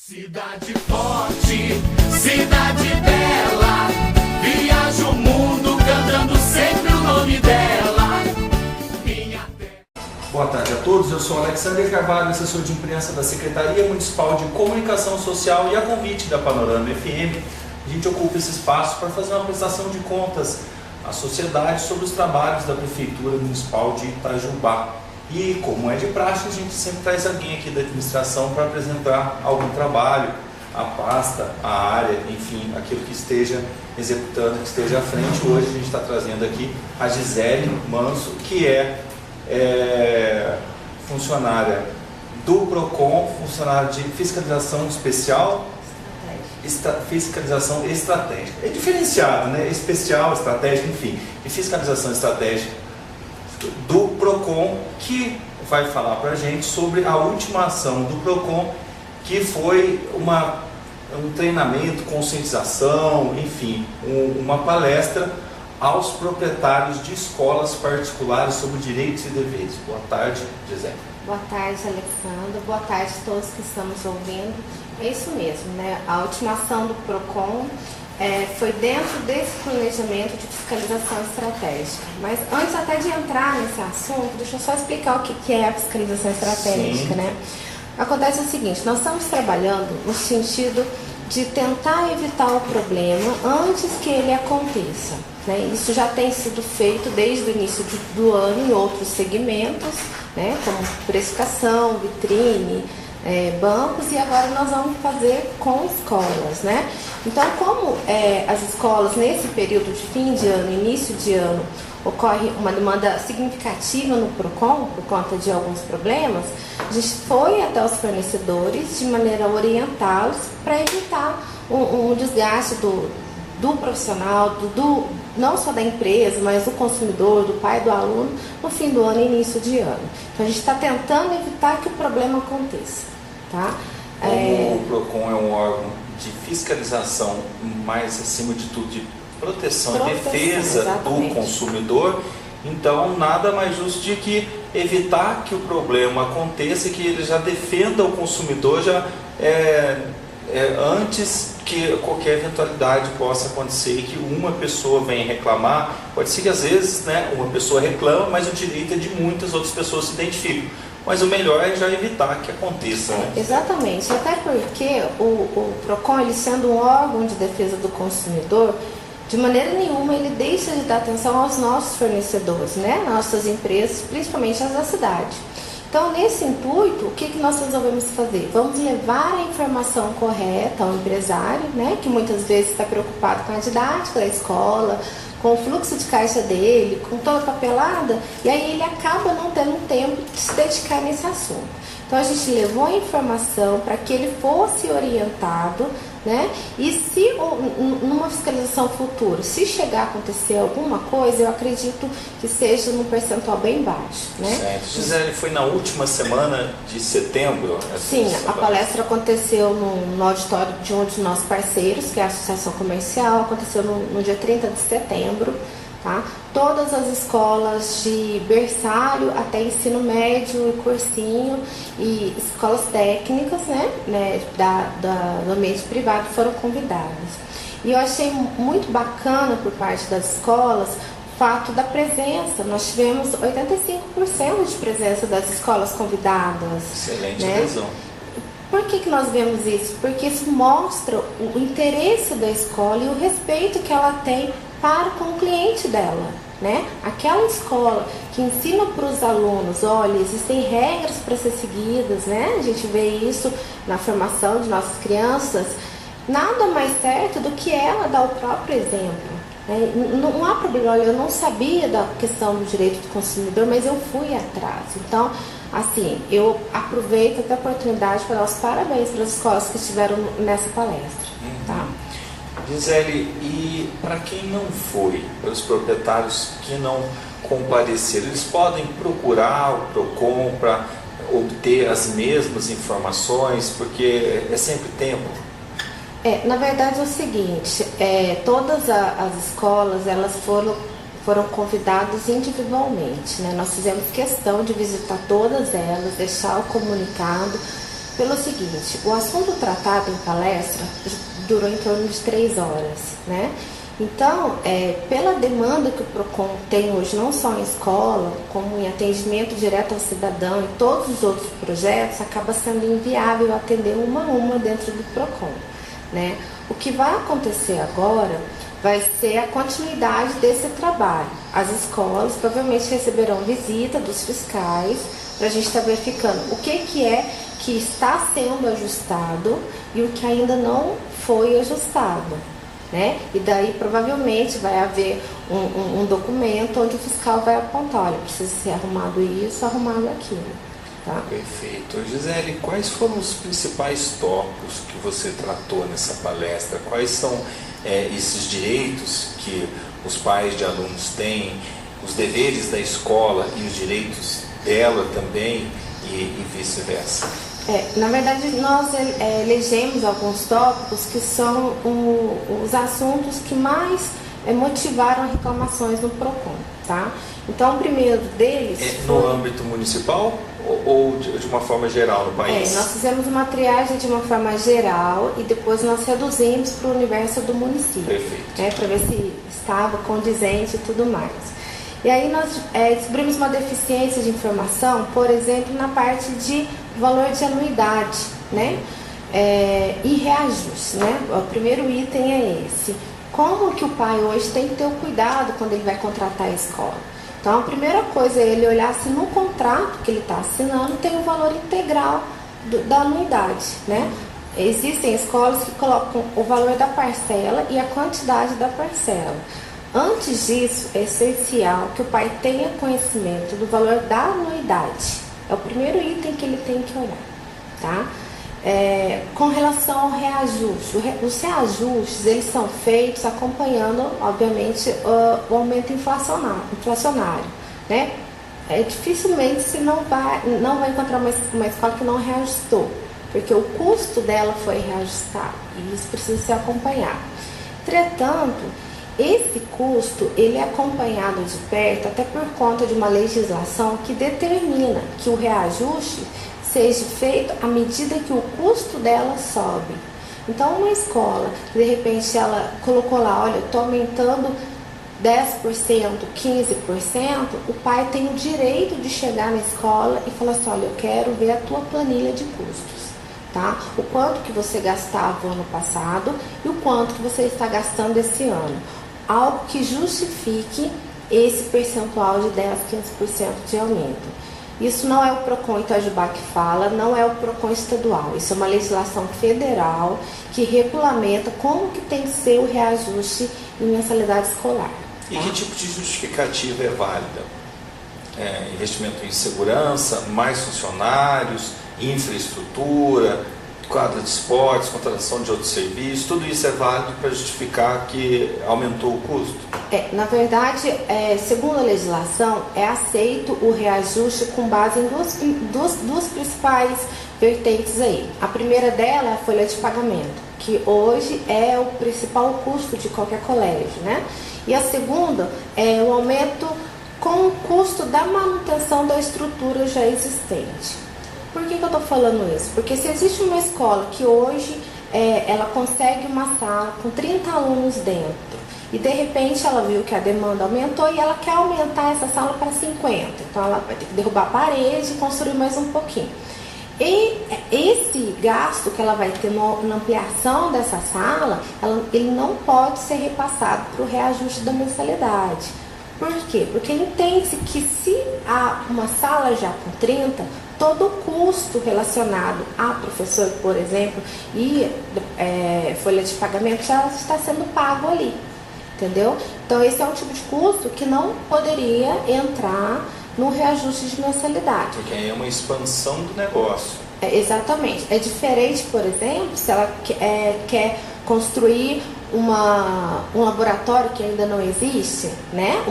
Cidade forte, cidade bela, viaja o mundo cantando sempre o nome dela. Boa tarde a todos, eu sou Alexander Carvalho, assessor de imprensa da Secretaria Municipal de Comunicação Social, e a convite da Panorama FM, a gente ocupa esse espaço para fazer uma prestação de contas à sociedade sobre os trabalhos da Prefeitura Municipal de Itajubá. E, como é de praxe, a gente sempre traz alguém aqui da administração para apresentar algum trabalho, a pasta, a área, enfim, aquilo que esteja executando, que esteja à frente. Hoje a gente está trazendo aqui a Gisele Manso, que é funcionária do PROCON, funcionária de fiscalização especial, fiscalização estratégica. É diferenciado, né? Especial, estratégica, enfim, e fiscalização estratégica do PROCON, que vai falar para a gente sobre a última ação do PROCON, que foi um treinamento, conscientização, enfim, uma palestra aos proprietários de escolas particulares sobre direitos e deveres. Boa tarde, Gisele. Boa tarde, Alexandre. Boa tarde a todos que estamos ouvindo. É isso mesmo, né? A última ação do PROCON foi dentro desse planejamento de fiscalização estratégica. Mas antes até de entrar nesse assunto, deixa eu só explicar o que é a fiscalização estratégica, Sim. né? Acontece o seguinte, nós estamos trabalhando no sentido de tentar evitar o problema antes que ele aconteça, né? Isso já tem sido feito desde o início do ano em outros segmentos, né? Como precificação, vitrine, bancos, e agora nós vamos fazer com escolas, né? Então, como as escolas nesse período de fim de ano, início de ano, ocorre uma demanda significativa no PROCON por conta de alguns problemas, a gente foi até os fornecedores de maneira a orientá-los para evitar um desgaste do profissional, não só da empresa, mas do consumidor, do pai do aluno, no fim do ano e início de ano. Então a gente está tentando evitar que o problema aconteça. Tá? Como o PROCON é um órgão de fiscalização, mas acima de tudo de proteção e defesa exatamente. do consumidor, então nada mais justo de que evitar que o problema aconteça e que ele já defenda o consumidor antes que qualquer eventualidade possa acontecer, que uma pessoa venha reclamar. Pode ser que às vezes, né, uma pessoa reclama, mas o direito é de muitas outras pessoas se identificam. Mas o melhor é já evitar que aconteça. Né? Exatamente, até porque o PROCON, ele sendo um órgão de defesa do consumidor, de maneira nenhuma ele deixa de dar atenção aos nossos fornecedores, né? Nossas empresas, principalmente as da cidade. Então, nesse intuito, o que nós resolvemos fazer? Vamos levar a informação correta ao empresário, né? Que muitas vezes está preocupado com a didática da escola, com o fluxo de caixa dele, com toda a papelada, e aí ele acaba não tendo tempo de se dedicar nesse assunto. Então a gente levou a informação para que ele fosse orientado, né? E se numa fiscalização futura, se chegar a acontecer alguma coisa, eu acredito que seja num percentual bem baixo, né? Certo. Gisele, foi na última semana de setembro? Sim, a palestra aconteceu no auditório de um de nossos parceiros, que é a Associação Comercial, aconteceu no dia 30 de setembro. Tá? Todas as escolas de berçário até ensino médio e cursinho e escolas técnicas, né, do ambiente privado foram convidadas. E eu achei muito bacana por parte das escolas o fato da presença. Nós tivemos 85% de presença das escolas convidadas. Excelente, né? adesão. Por que nós vemos isso? Porque isso mostra o interesse da escola e o respeito que ela tem para com o cliente dela, né? Aquela escola que ensina para os alunos, olha, existem regras para ser seguidas, né? A gente vê isso na formação de nossas crianças. Nada mais certo do que ela dar o próprio exemplo, né? Não há problema, olha, eu não sabia da questão do direito do consumidor, mas eu fui atrás. Então, assim, eu aproveito até a oportunidade para dar os parabéns para as escolas que estiveram nessa palestra, tá? Gisele, e para quem não foi, para os proprietários que não compareceram, eles podem procurar o PROCON para obter as mesmas informações, porque é sempre tempo? Na verdade é o seguinte, todas as escolas, elas foram convidadas individualmente, né? Nós fizemos questão de visitar todas elas, deixar o comunicado, Pelo seguinte, o assunto tratado em palestra durou em torno de 3 horas, né? Então, pela demanda que o PROCON tem hoje, não só em escola, como em atendimento direto ao cidadão e todos os outros projetos, acaba sendo inviável atender uma a uma dentro do PROCON, né? O que vai acontecer agora vai ser a continuidade desse trabalho. As escolas provavelmente receberão visita dos fiscais para a gente estar verificando o que é que está sendo ajustado e o que ainda não foi ajustado, né? E daí provavelmente vai haver um documento onde o fiscal vai apontar, olha, precisa ser arrumado isso, arrumado aquilo. Tá? Perfeito. Gisele, quais foram os principais tópicos que você tratou nessa palestra? Quais são esses direitos que os pais de alunos têm, os deveres da escola e os direitos dela também e vice-versa? Na verdade, nós elegemos alguns tópicos que são os assuntos que mais motivaram reclamações no PROCON, tá? Então, o primeiro deles foi... No âmbito municipal ou de uma forma geral no país? Nós fizemos uma triagem de uma forma geral e depois nós reduzimos para o universo do município. Perfeito. Para ver se estava condizente e tudo mais. E aí nós descobrimos uma deficiência de informação, por exemplo, na parte de valor de anuidade, né? E reajuste, né? O primeiro item é esse. Como que o pai hoje tem que ter o cuidado quando ele vai contratar a escola? Então, a primeira coisa é ele olhar se no contrato que ele está assinando tem o valor integral da anuidade, né? Existem escolas que colocam o valor da parcela e a quantidade da parcela. Antes disso, é essencial que o pai tenha conhecimento do valor da anuidade. É o primeiro item que ele tem que olhar, tá? Com relação ao reajuste, os reajustes eles são feitos acompanhando, obviamente, o aumento inflacionário, né? Dificilmente se não vai encontrar uma escola que não reajustou, porque o custo dela foi reajustado e isso precisa ser acompanhado. Entretanto, esse custo ele é acompanhado de perto até por conta de uma legislação que determina que o reajuste seja feito à medida que o custo dela sobe. Então, uma escola, de repente, ela colocou lá, olha, estou aumentando 10%, 15%, o pai tem o direito de chegar na escola e falar assim, olha, eu quero ver a tua planilha de custos, tá? O quanto que você gastava ano passado e o quanto que você está gastando esse ano. Algo que justifique esse percentual de 10%, 15% de aumento. Isso não é o PROCON Itajubá que fala, não é o PROCON estadual. Isso é uma legislação federal que regulamenta como que tem que ser o reajuste em mensalidade escolar. E que tipo de justificativa é válida? Investimento em segurança, mais funcionários, infraestrutura, quadra de esportes, contratação de outros serviços, tudo isso é válido para justificar que aumentou o custo? Na verdade, segundo a legislação, é aceito o reajuste com base em duas principais vertentes aí. A primeira dela é a folha de pagamento, que hoje é o principal custo de qualquer colégio, né? E a segunda é o aumento com o custo da manutenção da estrutura já existente. Por que eu estou falando isso? Porque se existe uma escola que hoje ela consegue uma sala com 30 alunos dentro e de repente ela viu que a demanda aumentou e ela quer aumentar essa sala para 50, então ela vai ter que derrubar a parede e construir mais um pouquinho. E esse gasto que ela vai ter na ampliação dessa sala, ele não pode ser repassado para o reajuste da mensalidade. Por quê? Porque entende-se que se há uma sala já com 30, todo o custo relacionado a professor, por exemplo, e folha de pagamento já está sendo pago ali, entendeu? Então esse é um tipo de custo que não poderia entrar no reajuste de mensalidade. Porque aí é uma expansão do negócio. Exatamente. É diferente, por exemplo, se ela quer construir um laboratório que ainda não existe, né?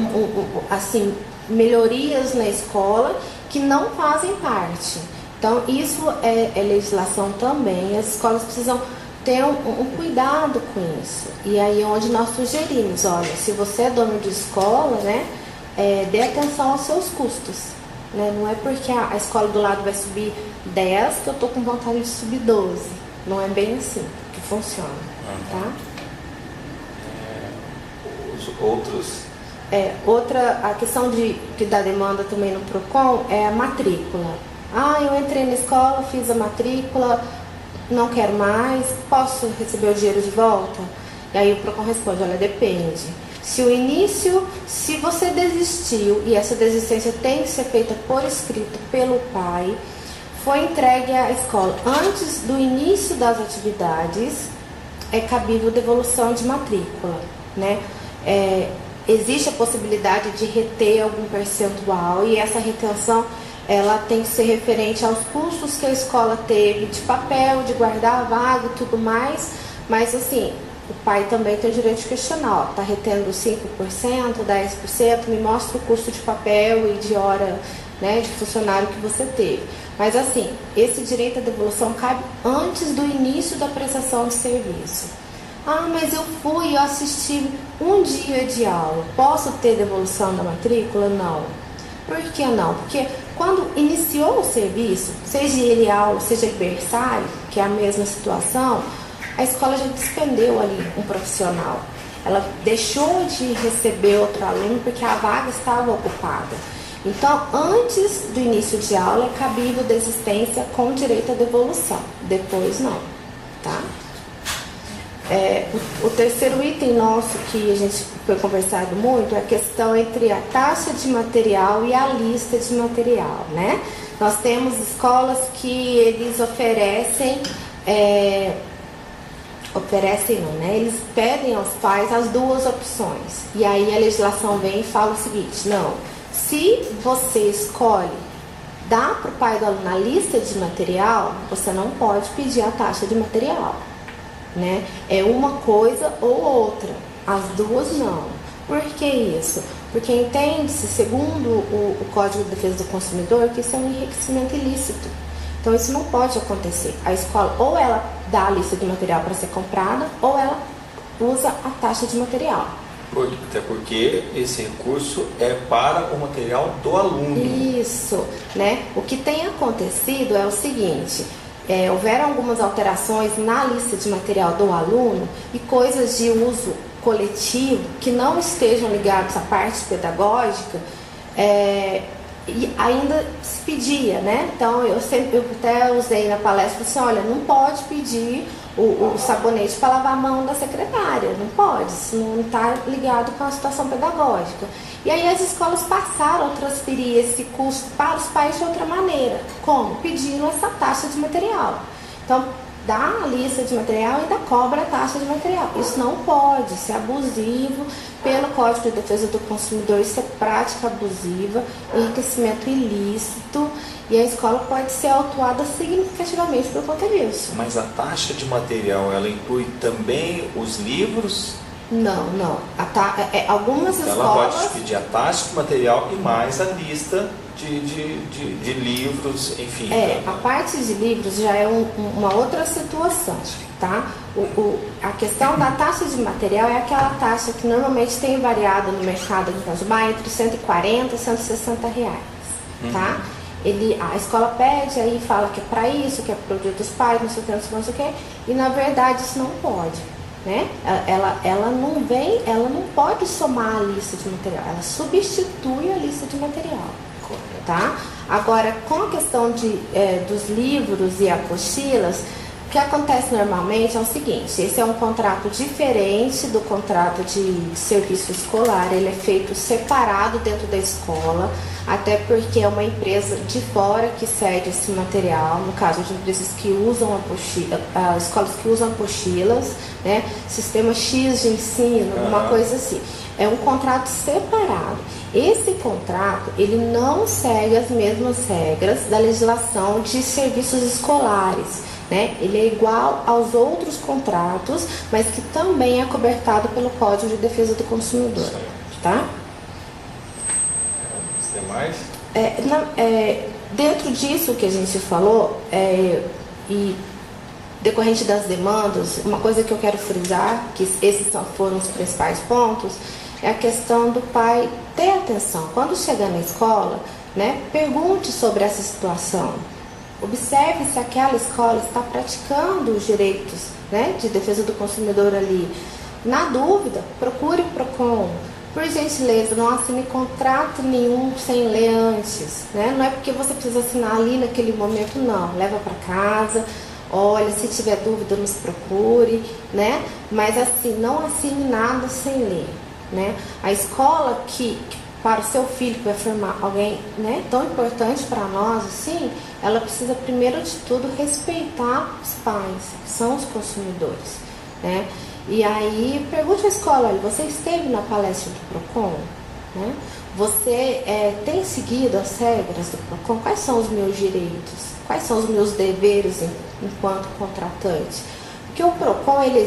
Assim, melhorias na escola que não fazem parte. Então, isso é legislação também. As escolas precisam ter um cuidado com isso. E aí é onde nós sugerimos, olha, se você é dono de escola, né, dê atenção aos seus custos. Né? Não é porque a escola do lado vai subir 10 que eu tô com vontade de subir 12. Não é bem assim que funciona, tá? Os outros... A questão que dá demanda também no PROCON é a matrícula. Eu entrei na escola, fiz a matrícula, não quero mais, posso receber o dinheiro de volta? E aí o PROCON responde, olha, depende. Se você desistiu, e essa desistência tem que ser feita por escrito pelo pai, foi entregue à escola antes do início das atividades, é cabível devolução de matrícula, né? Existe a possibilidade de reter algum percentual e essa retenção ela tem que ser referente aos custos que a escola teve de papel, de guardar a vaga e tudo mais, mas assim, o pai também tem o direito de questionar, está retendo 5%, 10%, me mostra o custo de papel e de hora, né, de funcionário que você teve. Mas assim, esse direito à devolução cabe antes do início da prestação de serviço. Mas eu assisti um dia de aula, posso ter devolução da matrícula? Não. Por que não? Porque quando iniciou o serviço, seja ele aula, seja ele berçário, que é a mesma situação, a escola já despendeu ali um profissional. Ela deixou de receber outro aluno porque a vaga estava ocupada. Então, antes do início de aula, é cabível desistência com direito à devolução. Depois, não. Tá? O terceiro item nosso que a gente foi conversado muito é a questão entre a taxa de material e a lista de material, né? Nós temos escolas que eles oferecem não, né? Eles pedem aos pais as duas opções. E aí a legislação vem e fala o seguinte, não, se você escolhe dar para o pai do aluno a lista de material, você não pode pedir a taxa de material, né? É uma coisa ou outra, as duas não. Por que isso? Porque entende-se, segundo o Código de Defesa do Consumidor, que isso é um enriquecimento ilícito. Então isso não pode acontecer. A escola ou ela dá a lista de material para ser comprada, ou ela usa a taxa de material. Até porque esse recurso é para o material do aluno. Isso, né? O que tem acontecido é o seguinte, houveram algumas alterações na lista de material do aluno e coisas de uso coletivo que não estejam ligados à parte pedagógica, e ainda se pedia, né? Então eu até usei na palestra assim, olha, não pode pedir o sabonete para lavar a mão da secretária, não pode, isso não está ligado com a situação pedagógica. E aí as escolas passaram a transferir esse custo para os pais de outra maneira. Como? Pedindo essa taxa de material. Então, dá a lista de material e ainda cobra a taxa de material. Isso não pode, isso é abusivo. Pelo Código de Defesa do Consumidor, isso é prática abusiva, enriquecimento ilícito, e a escola pode ser autuada significativamente por conta disso. Mas a taxa de material, ela inclui também os livros? Não. Algumas escolas... Ela pode pedir a taxa de material e mais a lista de livros, enfim. A parte de livros já é uma outra situação, tá? A questão da taxa de material é aquela taxa que normalmente tem variado no mercado de Itajubá entre R$140 e R$160, tá? A escola pede, aí fala que é para isso, que é para o Dia dos Pais, não sei o que, e na verdade isso não pode, né? Ela não pode somar a lista de material, ela substitui a lista de material. Tá? Agora, com a questão dos livros e apostilas, o que acontece normalmente é o seguinte, esse é um contrato diferente do contrato de serviço escolar, ele é feito separado dentro da escola, até porque é uma empresa de fora que cede esse material, no caso de empresas que usam escolas que usam apostilas, né? Sistema X de ensino, alguma coisa assim. É um contrato separado. Esse contrato, ele não segue as mesmas regras da legislação de serviços escolares, né? Ele é igual aos outros contratos, mas que também é cobertado pelo Código de Defesa do Consumidor, tá? Os demais? Dentro disso que a gente falou, e decorrente das demandas, uma coisa que eu quero frisar, que esses foram os principais pontos, é a questão do pai ter atenção. Quando chegar na escola, né, pergunte sobre essa situação. Observe se aquela escola está praticando os direitos, né, de defesa do consumidor ali. Na dúvida, procure o PROCON. Por gentileza, não assine contrato nenhum sem ler antes, né? Não é porque você precisa assinar ali naquele momento, não. Leva para casa, olha, se tiver dúvida, nos procure, né? Mas assim, não assine nada sem ler, né? A escola que para o seu filho, que vai formar alguém, né, tão importante para nós, assim, ela precisa, primeiro de tudo, respeitar os pais, que são os consumidores, né? E aí, pergunte à escola, olha, você esteve na palestra do PROCON? Né? Você tem seguido as regras do PROCON? Quais são os meus direitos? Quais são os meus deveres enquanto contratante? Porque o PROCON, ele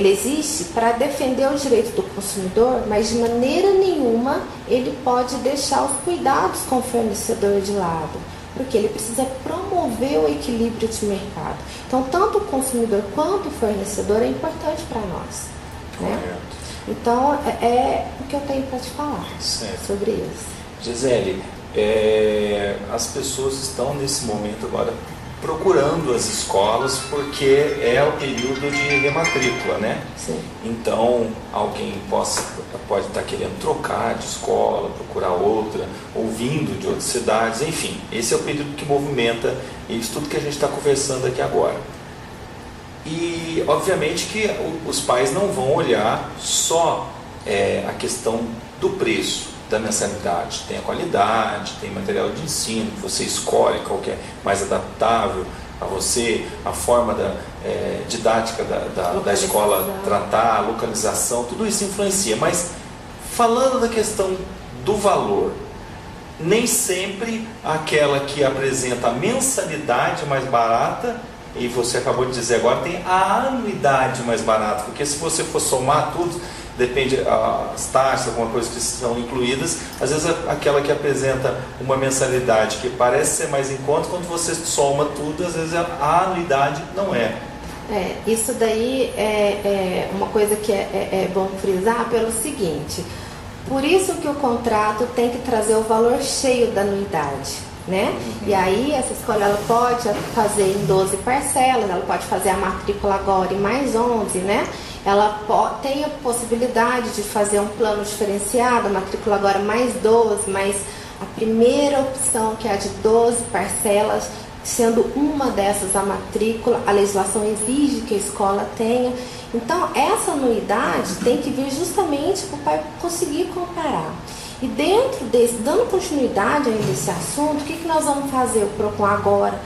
existe para defender o direito do consumidor, mas de maneira nenhuma ele pode deixar os cuidados com o fornecedor de lado, porque ele precisa promover o equilíbrio de mercado. Então, tanto o consumidor quanto o fornecedor é importante para nós, né? Então, é o que eu tenho para te falar sobre isso. Gisele, as pessoas estão nesse momento agora procurando as escolas porque é o período de rematrícula, né? Sim. Então, alguém pode estar querendo trocar de escola, procurar outra, ou vindo de outras cidades, enfim. Esse é o período que movimenta isso tudo que a gente está conversando aqui agora. E, obviamente, que os pais não vão olhar só a questão do preço da mensalidade. Tem a qualidade, tem material de ensino, que você escolhe qual que é mais adaptável a você, a forma didática da escola tratar, a localização, tudo isso influencia. Mas falando da questão do valor, nem sempre aquela que apresenta a mensalidade mais barata, e você acabou de dizer agora, tem a anuidade mais barata, porque se você for somar tudo, depende as taxas, alguma coisa que são incluídas, às vezes aquela que apresenta uma mensalidade que parece ser mais em conta, quando você soma tudo, às vezes a anuidade não é. Isso daí é uma coisa que é bom frisar pelo seguinte: por isso que o contrato tem que trazer o valor cheio da anuidade, né? E aí essa escola ela pode fazer em 12 parcelas, ela pode fazer a matrícula agora em mais 11, né? Ela tem a possibilidade de fazer um plano diferenciado, a matrícula agora mais 12, mas a primeira opção, que é a de 12 parcelas, sendo uma dessas a matrícula, a legislação exige que a escola tenha. Então, essa anuidade tem que vir justamente para o pai conseguir comparar. E dentro desse, dando continuidade ainda a esse assunto, o que nós vamos fazer, o PROCON agora,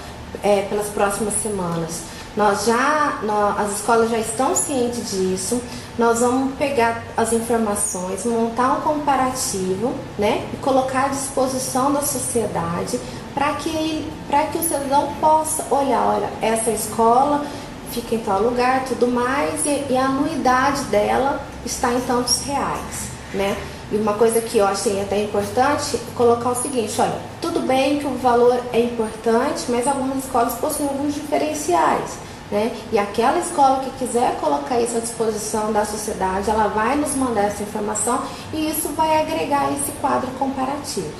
pelas próximas semanas? As escolas já estão cientes disso, nós vamos pegar as informações, montar um comparativo, né, e colocar à disposição da sociedade para que o cidadão possa olhar, olha, essa escola fica em tal lugar, tudo mais, e a anuidade dela está em tantos reais, né? E uma coisa que eu achei até importante, colocar o seguinte, olha, tudo bem que o valor é importante, mas algumas escolas possuem alguns diferenciais, né? E aquela escola que quiser colocar isso à disposição da sociedade, ela vai nos mandar essa informação e isso vai agregar esse quadro comparativo,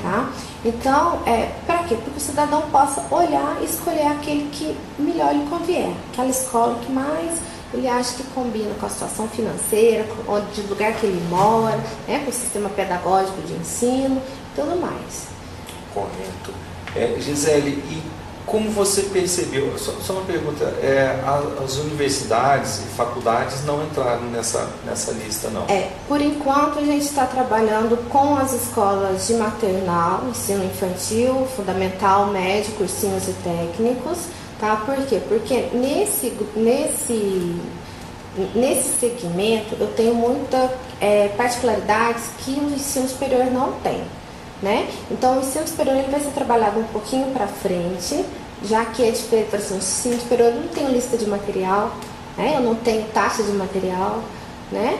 tá? Então, para quê? Para que o cidadão possa olhar e escolher aquele que melhor lhe convier, aquela escola que mais ele acha que combina com a situação financeira, com o lugar que ele mora, né, com o sistema pedagógico de ensino e tudo mais. Correto. Gisele, e como você percebeu, só uma pergunta, as universidades e faculdades não entraram nessa lista, não? Por enquanto a gente está trabalhando com as escolas de maternal, ensino infantil, fundamental, médio, cursinhos e técnicos. Tá? Por quê? Porque nesse segmento eu tenho muitas particularidades que o ensino superior não tem, né? Então o ensino superior ele vai ser trabalhado um pouquinho para frente, já que é diferente, por exemplo, o ensino superior eu não tenho lista de material, né? Eu não tenho taxa de material, né?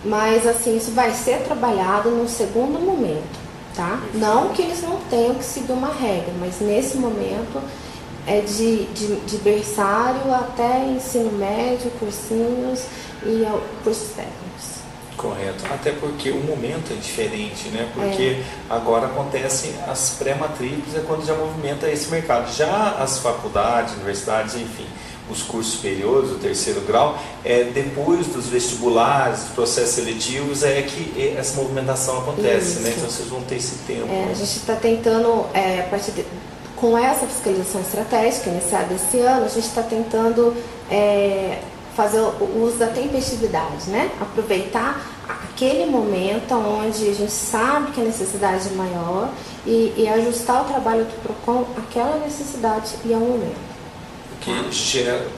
Mas assim, isso vai ser trabalhado num segundo momento, tá? Não que eles não tenham que seguir uma regra, mas nesse momento é de berçário até ensino médio, cursinhos e cursos técnicos. Correto, até porque o momento é diferente, né? Porque agora acontecem as pré-matrículas, é quando já movimenta esse mercado. Já as faculdades, universidades, enfim, os cursos superiores, o terceiro grau, depois dos vestibulares, dos processos seletivos, é que essa movimentação acontece, né? Então vocês vão ter esse tempo. A gente está tentando, com essa fiscalização estratégica iniciada esse ano, a gente está tentando fazer o uso da tempestividade, né? Aproveitar aquele momento onde a gente sabe que a necessidade é maior e ajustar o trabalho do PROCON àquela necessidade e ao momento.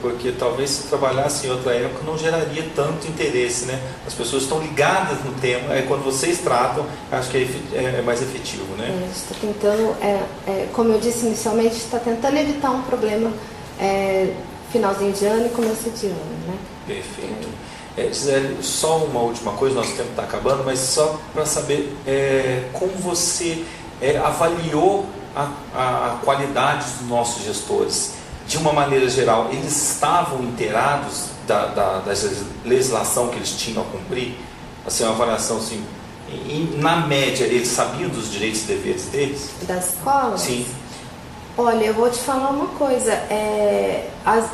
Porque talvez se trabalhasse em outra época não geraria tanto interesse, né? As pessoas estão ligadas no tema, quando vocês tratam, acho que é mais efetivo, né? A gente está tentando, como eu disse inicialmente, a gente está tentando evitar um problema finalzinho de ano e começo de ano, né? Perfeito. Gisele, só uma última coisa, nosso tempo está acabando, mas só para saber como você avaliou a qualidade dos nossos gestores. De uma maneira geral, eles estavam inteirados da legislação que eles tinham a cumprir? Assim, uma avaliação assim, na média, eles sabiam dos direitos e deveres deles? Das escolas? Sim. Olha, eu vou te falar uma coisa,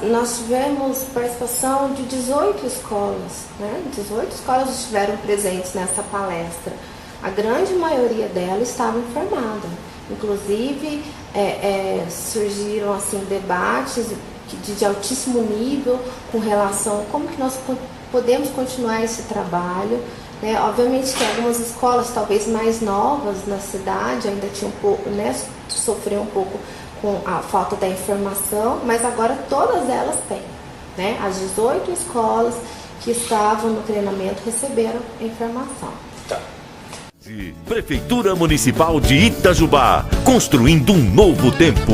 nós tivemos participação de 18 escolas, né? 18 escolas estiveram presentes nessa palestra. A grande maioria delas estava informada. Inclusive, surgiram assim, debates de altíssimo nível com relação a como que nós podemos continuar esse trabalho. Né? Obviamente que algumas escolas, talvez mais novas na cidade, ainda tinham um pouco, né, sofreram um pouco com a falta da informação, mas agora todas elas têm. Né? As 18 escolas que estavam no treinamento receberam a informação. Tá. Prefeitura Municipal de Itajubá, construindo um novo tempo.